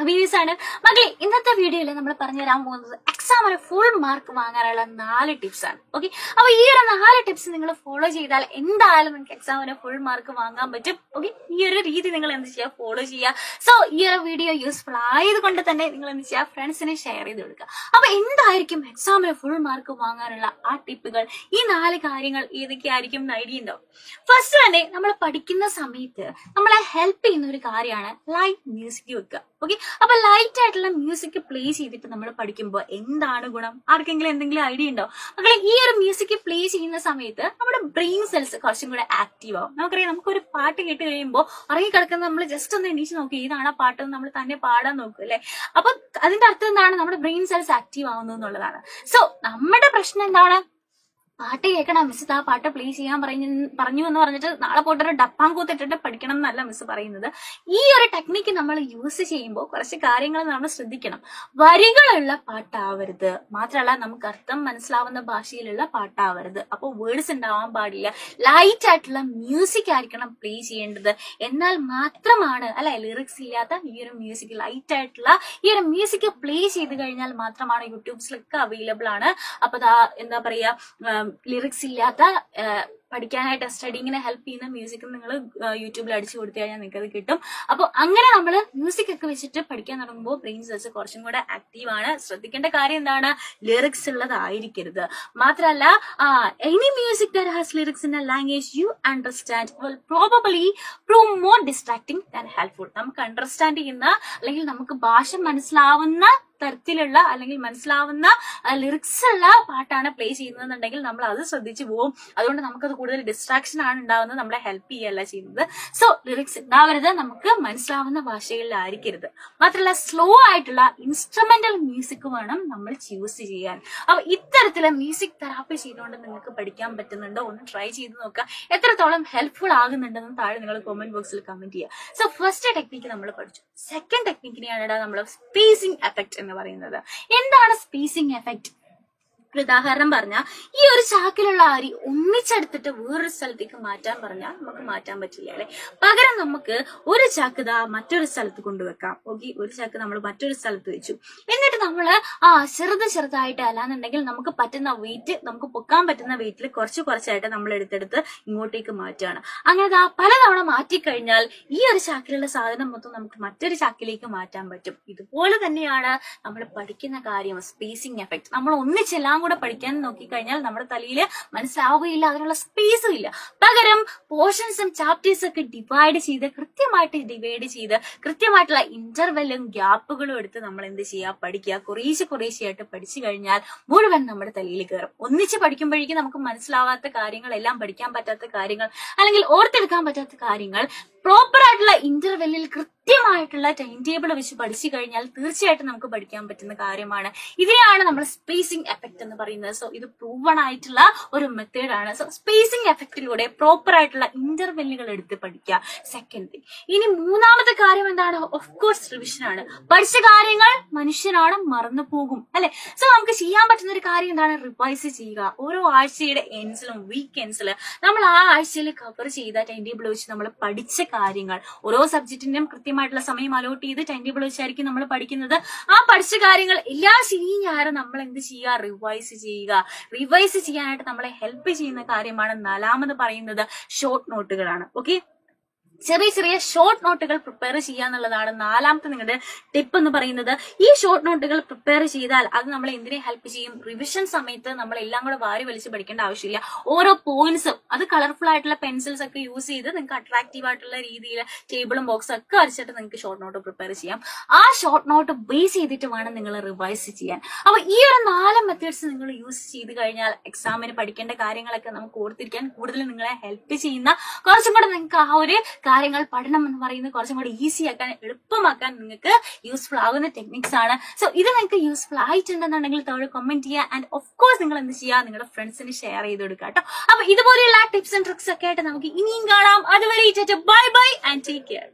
അബീസാണ് മകളെ. ഇന്നത്തെ വീഡിയോയിൽ നമ്മൾ പറഞ്ഞു തരാൻ പോകുന്നത് എക്സാമിന് ഫുൾ മാർക്ക് വാങ്ങാനുള്ള 4 ടിപ്സ് ആണ്. ഓക്കെ, അപ്പൊ ഈ ഒരു 4 ടിപ്സ് നിങ്ങൾ ഫോളോ ചെയ്താൽ എന്തായാലും നിങ്ങൾക്ക് എക്സാമിന് ഫുൾ മാർക്ക് വാങ്ങാൻ പറ്റും. ഓക്കെ, ഈ ഒരു രീതി നിങ്ങൾ എന്ത് ചെയ്യുക, ഫോളോ ചെയ്യുക. സോ ഈ ഒരു വീഡിയോ യൂസ്ഫുൾ ആയതുകൊണ്ട് തന്നെ നിങ്ങൾ എന്ത് ചെയ്യുക, ഫ്രണ്ട്സിനെ ഷെയർ ചെയ്ത് കൊടുക്കുക. അപ്പൊ എന്തായിരിക്കും എക്സാമിന് ഫുൾ മാർക്ക് വാങ്ങാനുള്ള ആ ടിപ്പുകൾ? ഈ 4 കാര്യങ്ങൾ ഏതൊക്കെയായിരിക്കും എന്ന് ഐഡിയ ഉണ്ടോ? ഫസ്റ്റ് തന്നെ നമ്മൾ പഠിക്കുന്ന സമയത്ത് നമ്മളെ ഹെൽപ്പ് ചെയ്യുന്ന ഒരു കാര്യമാണ് ലൈറ്റ് മ്യൂസിക് വെക്കുക. ഓക്കെ, അപ്പൊ ലൈറ്റ് ആയിട്ടുള്ള മ്യൂസിക് പ്ലേ ചെയ്തിട്ട് നമ്മൾ പഠിക്കുമ്പോൾ എന്താണ് ഗുണം? ആർക്കെങ്കിലും എന്തെങ്കിലും ഐഡിയ ഉണ്ടോ? മക്കളെ, ഈ ഒരു മ്യൂസിക് പ്ലേ ചെയ്യുന്ന സമയത്ത് നമ്മുടെ ബ്രെയിൻ സെൽസ് കുറച്ചും കൂടെ ആക്റ്റീവ് ആവും. നമുക്കറിയാം, നമുക്കൊരു പാട്ട് കേട്ട് കഴിയുമ്പോൾ ഉറങ്ങിക്കിടക്കുന്ന നമ്മൾ ജസ്റ്റ് ഒന്ന് എണീച്ച് നോക്കി ഏതാണ് ആ പാട്ട് നമ്മൾ തന്നെ പാടാൻ നോക്കും അല്ലെ. അപ്പൊ അതിന്റെ അർത്ഥം എന്താണ്? നമ്മുടെ ബ്രെയിൻ സെൽസ് ആക്റ്റീവ് ആവുന്നു എന്നുള്ളതാണ്. സോ നമ്മുടെ പ്രശ്നം എന്താണ്? പാട്ട് കേൾക്കണം, മിസ് ആ പാട്ട് പ്ലേ ചെയ്യാൻ പറഞ്ഞു എന്ന് പറഞ്ഞിട്ട് നാളെ പോയിട്ടൊരു ഡപ്പാൻ കൂത്തിട്ടിട്ട് പഠിക്കണം എന്നല്ല മിസ് പറയുന്നത്. ഈ ഒരു ടെക്നിക്ക് നമ്മൾ യൂസ് ചെയ്യുമ്പോൾ കുറച്ച് കാര്യങ്ങൾ നമ്മൾ ശ്രദ്ധിക്കണം. വരികളുള്ള പാട്ടാവരുത്, മാത്രമല്ല നമുക്ക് അർത്ഥം മനസ്സിലാവുന്ന ഭാഷയിലുള്ള പാട്ടാവരുത്. അപ്പോൾ വേർഡ്സ് ഉണ്ടാവാൻ പാടില്ല. ലൈറ്റ് ആയിട്ടുള്ള മ്യൂസിക് ആയിരിക്കണം പ്ലേ ചെയ്യേണ്ടത്. എന്നാൽ മാത്രമാണ് അല്ലെ ലിറിക്സ് ഇല്ലാത്ത ഈ ഒരു മ്യൂസിക്, ലൈറ്റ് ആയിട്ടുള്ള ഈ ഒരു മ്യൂസിക് പ്ലേ ചെയ്ത് കഴിഞ്ഞാൽ മാത്രമാണ് യൂട്യൂബ്സിലൊക്കെ അവൈലബിൾ ആണ്. അപ്പൊ എന്താ പറയാ, ലിറിക്സ് ഇല്ലാത്ത പഠിക്കാനായിട്ട് സ്റ്റഡിങ്ങിനെ ഹെൽപ്പ് ചെയ്യുന്ന മ്യൂസിക് നിങ്ങൾ യൂട്യൂബിൽ അടിച്ചു കൊടുത്തു കഴിഞ്ഞാൽ നിങ്ങൾക്ക് അത് കിട്ടും. അപ്പോൾ അങ്ങനെ നമ്മൾ മ്യൂസിക് ഒക്കെ വെച്ചിട്ട് പഠിക്കാൻ തുടങ്ങുമ്പോൾ ബ്രെയിൻ സെൽസ് കുറച്ചും കൂടെ ആക്റ്റീവ് ആണ്. ശ്രദ്ധിക്കേണ്ട കാര്യം എന്താണ്? ലിറിക്സ് ഉള്ളതായിരിക്കരുത്. മാത്രമല്ല, any music that has lyrics in A language you understand will probably prove more distracting than helpful. നമുക്ക് അണ്ടർസ്റ്റാൻഡ് ചെയ്യുന്ന അല്ലെങ്കിൽ നമുക്ക് ഭാഷ മനസ്സിലാവുന്ന തരത്തിലുള്ള അല്ലെങ്കിൽ മനസ്സിലാവുന്ന ലിറിക്സ് ഉള്ള പാട്ടാണ് പ്ലേ ചെയ്യുന്നതെന്നുണ്ടെങ്കിൽ നമ്മൾ അത് ശ്രദ്ധിച്ചു പോകും. അതുകൊണ്ട് നമുക്കത് കൂടുതൽ ഡിസ്ട്രാക്ഷൻ ആണ് ഉണ്ടാവുന്നത്, നമ്മളെ ഹെൽപ്പ് ചെയ്യല്ല ചെയ്യുന്നത്. സോ ലിറിക്സ് ഉണ്ടാവരുത്, നമുക്ക് മനസ്സിലാവുന്ന ഭാഷകളിലായിരിക്കരുത്. മാത്രമല്ല, സ്ലോ ആയിട്ടുള്ള ഇൻസ്ട്രുമെന്റൽ മ്യൂസിക് വേണം നമ്മൾ ചൂസ് ചെയ്യാൻ. അപ്പൊ ഇത്തരത്തില് മ്യൂസിക് തെറാപ്പി ചെയ്തുകൊണ്ട് നിങ്ങൾക്ക് പഠിക്കാൻ പറ്റുന്നുണ്ടോ? ഒന്ന് ട്രൈ ചെയ്ത് നോക്കുക. എത്രത്തോളം ഹെൽപ്ഫുൾ ആകുന്നുണ്ടെന്ന് താഴെ നിങ്ങൾ കമന്റ് ബോക്സിൽ കമന്റ് ചെയ്യുക. സോ ഫസ്റ്റ് ടെക്നിക്ക് നമ്മൾ പഠിച്ചു. സെക്കൻഡ് ടെക്നിക്കിനെയാണ് നമ്മൾ സ്പേസിംഗ് എഫക്ട് എന്ന് പറയുന്നത്. എന്താണ് സ്പേസിംഗ് എഫക്ട്? ഒരു ഉദാഹരണം പറഞ്ഞാൽ, ഈ ഒരു ചാക്കിലുള്ള അരി ഒന്നിച്ചെടുത്തിട്ട് വേറൊരു സ്ഥലത്തേക്ക് മാറ്റാൻ പറഞ്ഞാൽ നമുക്ക് മാറ്റാൻ പറ്റില്ല അല്ലെ. പകരം നമുക്ക് ഒരു ചാക്ക് മറ്റൊരു സ്ഥലത്ത് കൊണ്ടുവെക്കാം. ഓക്കെ, ഒരു ചാക്ക് നമ്മൾ മറ്റൊരു സ്ഥലത്ത് വെച്ചു. എന്നിട്ട് നമ്മള് ചെറുതായിട്ട് അല്ലാന്നുണ്ടെങ്കിൽ നമുക്ക് പറ്റുന്ന വെയിറ്റ്, നമുക്ക് പൊക്കാൻ പറ്റുന്ന വെയിറ്റിൽ കുറച്ചായിട്ട് നമ്മൾ എടുത്തെടുത്ത് ഇങ്ങോട്ടേക്ക് മാറ്റുകയാണ്. അങ്ങനെ പലതവണ മാറ്റിക്കഴിഞ്ഞാൽ ഈ ഒരു ചാക്കിലുള്ള സാധനം മൊത്തം നമുക്ക് മറ്റൊരു ചാക്കിലേക്ക് മാറ്റാൻ പറ്റും. ഇതുപോലെ തന്നെയാണ് നമ്മൾ പഠിക്കുന്ന കാര്യം, സ്പേസിംഗ് എഫക്ട്. നമ്മൾ ഒന്നിച്ചെല്ലാം കൂടെ പഠിക്കാൻ നോക്കിക്കഴിഞ്ഞാൽ നമ്മുടെ തലയിൽ മനസ്സിലാവുകയില്ല, അതിനുള്ള സ്പേസും ഇല്ല. പകരം പോർഷൻസും ചാപ്റ്റേഴ്സും ഒക്കെ ഡിവൈഡ് ചെയ്ത് കൃത്യമായിട്ടുള്ള ഇന്റർവെല്ലും ഗ്യാപ്പുകളും എടുത്ത് നമ്മൾ എന്ത് ചെയ്യുക, പഠിക്കുക. കുറേശ്ശെയായിട്ട് പഠിച്ചു കഴിഞ്ഞാൽ മുഴുവൻ നമ്മുടെ തലയിൽ കയറും. ഒന്നിച്ച് പഠിക്കുമ്പോഴേക്കും നമുക്ക് മനസ്സിലാവാത്ത കാര്യങ്ങളെല്ലാം, പഠിക്കാൻ പറ്റാത്ത കാര്യങ്ങൾ അല്ലെങ്കിൽ ഓർത്തെടുക്കാൻ പറ്റാത്ത കാര്യങ്ങൾ പ്രോപ്പർ ആയിട്ടുള്ള ഇന്റർവെല്ലിൽ കൃത്യമായിട്ടുള്ള ടൈം ടേബിൾ വെച്ച് പഠിച്ചു കഴിഞ്ഞാൽ തീർച്ചയായിട്ടും നമുക്ക് പഠിക്കാൻ പറ്റുന്ന കാര്യമാണ്. ഇതിനെയാണ് നമ്മൾ സ്പേസിംഗ് എഫക്ട് എന്ന് പറയുന്നത്. സോ ഇത് പ്രൂവൺ ആയിട്ടുള്ള ഒരു മെത്തേഡ് ആണ്. സോ സ്പേസിംഗ് എഫക്റ്റിലൂടെ പ്രോപ്പർ ആയിട്ടുള്ള ഇന്റർവെല്ലുകൾ എടുത്ത് പഠിക്കുക. Second thing. ഇനി മൂന്നാമത്തെ കാര്യം എന്താണ്? ഓഫ് കോഴ്സ് റിവിഷൻ ആണ്. പഠിച്ച കാര്യങ്ങൾ മനുഷ്യനാണ് മറന്നു പോകും അല്ലെ. സോ നമുക്ക് ചെയ്യാൻ പറ്റുന്ന ഒരു കാര്യം എന്താണ്? റിവൈസ് ചെയ്യുക. ഓരോ ആഴ്ചയുടെ എൻഡ്സിലും വീക്കെൻഡ്സിലും നമ്മൾ ആ ആഴ്ചയിൽ കവർ ചെയ്ത ടൈം ടേബിൾ വെച്ച് നമ്മൾ പഠിച്ച കാര്യങ്ങൾ, ഓരോ സബ്ജക്റ്റിന്റെയും കൃത്യമായിട്ടുള്ള സമയം അലോട്ട് ചെയ്ത് ടൈം ടേബിൾ വെച്ചായിരിക്കും നമ്മൾ പഠിക്കുന്നത്. ആ പഠിച്ച കാര്യങ്ങൾ എല്ലാ ശനിയും ഞായറും നമ്മൾ എന്ത് ചെയ്യുക? റിവൈസ് ചെയ്യുക. റിവൈസ് ചെയ്യാനായിട്ട് നമ്മളെ ഹെൽപ്പ് ചെയ്യുന്ന കാര്യമാണ് നാലാമത് പറയുന്നത് ഷോർട്ട് നോട്ടുകളാണ്. ഓക്കെ, ചെറിയ ഷോർട്ട് നോട്ടുകൾ പ്രിപ്പയർ ചെയ്യാന്നുള്ളതാണ് നാലാമത്തെ നിങ്ങളുടെ ടിപ്പ് എന്ന് പറയുന്നത്. ഈ ഷോർട്ട് നോട്ടുകൾ പ്രിപ്പയർ ചെയ്താൽ അത് നമ്മളെ എന്തിനെ ഹെൽപ്പ് ചെയ്യും? റിവിഷൻ സമയത്ത് നമ്മൾ എല്ലാം കൂടെ വാരി വലിച്ച് പഠിക്കേണ്ട ആവശ്യമില്ല. ഓരോ പോയിന്റ്സും അത് കളർഫുൾ ആയിട്ടുള്ള പെൻസിൽസ് ഒക്കെ യൂസ് ചെയ്ത് നിങ്ങൾക്ക് അട്രാക്റ്റീവ് ആയിട്ടുള്ള രീതിയിൽ ടേബിളും ബോക്സും ഒക്കെ വരച്ചിട്ട് നിങ്ങൾക്ക് ഷോർട്ട് നോട്ട് പ്രിപ്പയർ ചെയ്യാം. ആ ഷോർട്ട് നോട്ട് ബേസ് ചെയ്തിട്ട് വേണം നിങ്ങൾ റിവൈസ് ചെയ്യാൻ. അപ്പൊ ഈ ഒരു 4 മെത്തേഡ്സ് നിങ്ങൾ യൂസ് ചെയ്ത് കഴിഞ്ഞാൽ എക്സാമിന് പഠിക്കേണ്ട കാര്യങ്ങളൊക്കെ നമുക്ക് ഓർത്തിരിക്കാൻ കൂടുതൽ നിങ്ങളെ ഹെൽപ്പ് ചെയ്യുന്ന, കുറച്ചും കൂടെ നിങ്ങൾക്ക് ആ ഒരു കാര്യങ്ങൾ പഠനം എന്ന് പറയുന്നത് കുറച്ചും കൂടി ഈസി ആക്കാൻ, എളുപ്പമാക്കാൻ നിങ്ങൾക്ക് യൂസ്ഫുൾ ആകുന്ന ടെക്നിക്സ് ആണ്. സോ ഇത് നിങ്ങൾക്ക് യൂസ്ഫുൾ ആയിട്ടുണ്ടെന്നുണ്ടെങ്കിൽ താഴെ കമന്റ് ചെയ്യുക. ആൻഡ് ഓഫ് കോഴ്സ് നിങ്ങൾ എന്ത് ചെയ്യുക? നിങ്ങളുടെ ഫ്രണ്ട്സിന് ഷെയർ ചെയ്ത് കൊടുക്കുക കേട്ടോ. അപ്പൊ ഇതുപോലെയുള്ള ടിപ്സ് ആൻഡ് ട്രിക്സ് ഒക്കെ ആയിട്ട് നമുക്ക് ഇനിയും കാണാം. അതുവരെ ബൈ ആൻഡ് ടേക്ക് കെയർ.